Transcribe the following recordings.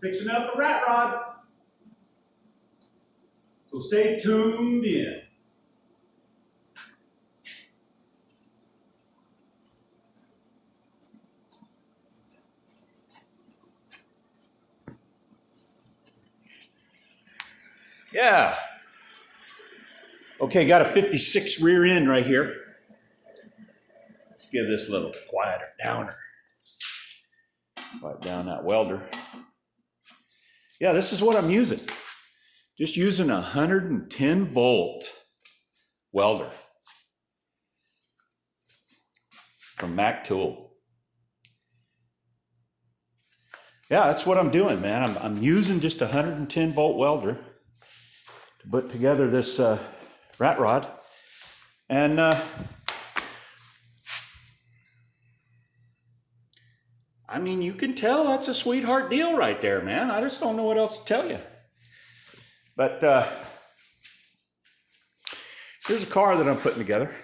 fixing up a rat rod. So stay tuned in. Yeah. Okay, got a 56 rear end right here. Let's give this a little quieter downer. Quiet down that welder. Yeah, this is what I'm using. Just using a 110 volt welder from Mac Tool. Yeah, that's what I'm doing, man. I'm using just a 110 volt welder to put together this rat rod. And I mean, you can tell that's a sweetheart deal right there, man. I just don't know what else to tell you. But here's a car that I'm putting together.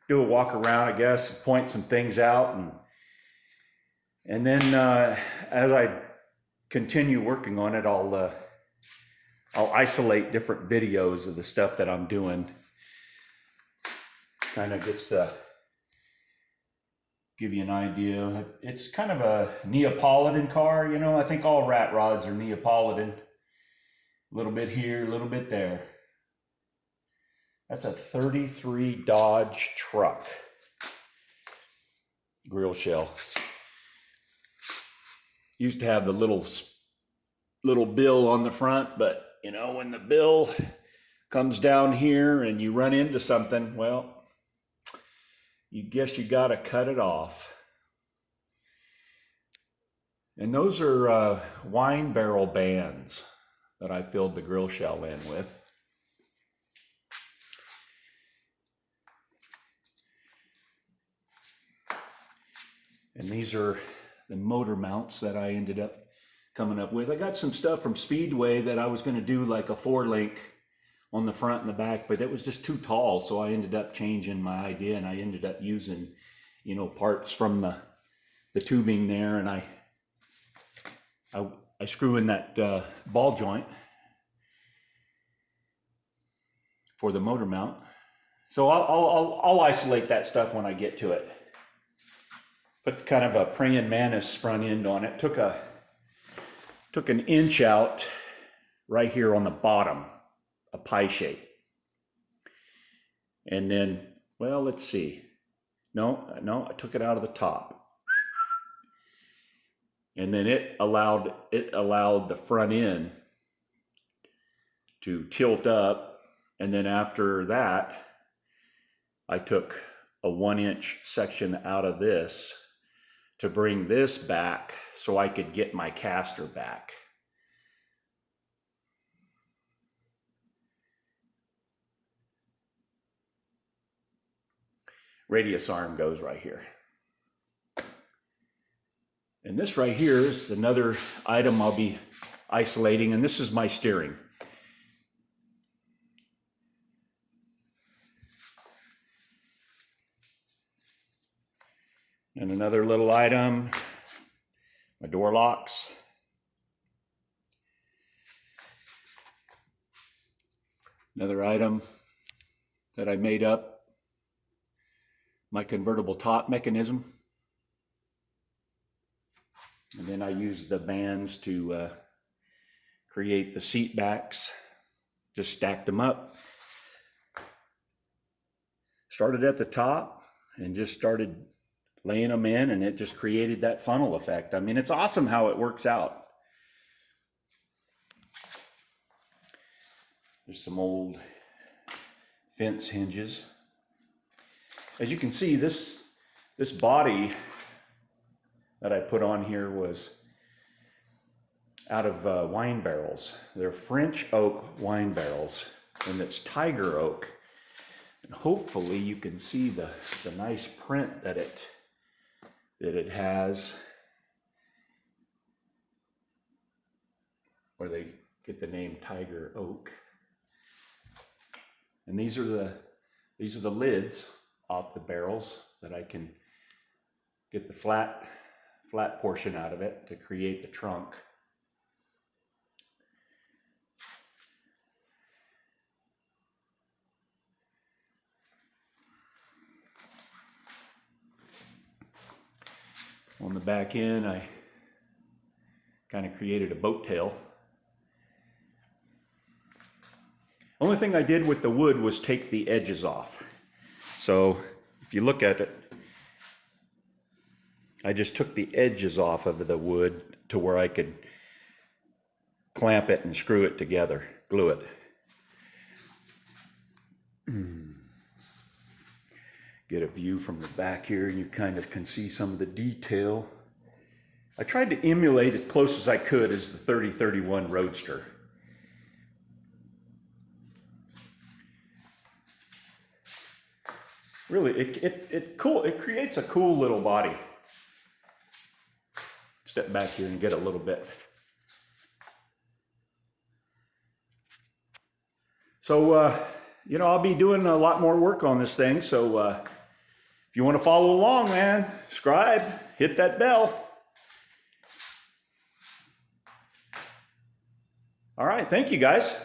Do a walk around, I guess, point some things out, and then as I continue working on it, I'll isolate different videos of the stuff that I'm doing. Kind of gets give you an idea. It's kind of a Neapolitan car, you know. I think all rat rods are Neapolitan. A little bit here, a little bit there. That's a 33 Dodge truck. Grill shell. Used to have the little bill on the front, but you know, when the bill comes down here and you run into something, well, you guess you gotta cut it off. And those are wine barrel bands that I filled the grill shell in with. And these are the motor mounts that I ended up coming up with. I got some stuff from Speedway that I was going to do like a 4-link on the front and the back, but it was just too tall. So I ended up changing my idea, and I ended up using, you know, parts from the tubing there, and I screw in that ball joint for the motor mount. So I'll isolate that stuff when I get to it. Put kind of a praying mantis front end on it. Took an inch out right here on the bottom, a pie shape. And then, well, let's see. No, I took it out of the top. And then it allowed the front end to tilt up. And then after that, I took a 1-inch section out of this to bring this back so I could get my caster back. Radius arm goes right here. And this right here is another item I'll be isolating, and this is my steering. And another little item, my door locks. Another item that I made up, my convertible top mechanism. And then I used the bands to create the seat backs. Just stacked them up. Started at the top and just started laying them in, and it just created that funnel effect. I mean, it's awesome how it works out. There's some old fence hinges. As you can see, this body that I put on here was out of wine barrels. They're French oak wine barrels, and it's tiger oak. And hopefully you can see the nice print that it has, where they get the name tiger oak. And these are the lids off the barrels that I can get the flat portion out of it to create the trunk. On the back end, I kind of created a boat tail. Only thing I did with the wood was take the edges off. So if you look at it, I just took the edges off of the wood to where I could clamp it and screw it together, glue it. Get a view from the back here, and you kind of can see some of the detail. I tried to emulate as close as I could as the 3031 Roadster. Really, it creates a cool little body. Step back here and get a little bit. So, you know, I'll be doing a lot more work on this thing. So, if you want to follow along, man, subscribe, hit that bell. All right, thank you guys.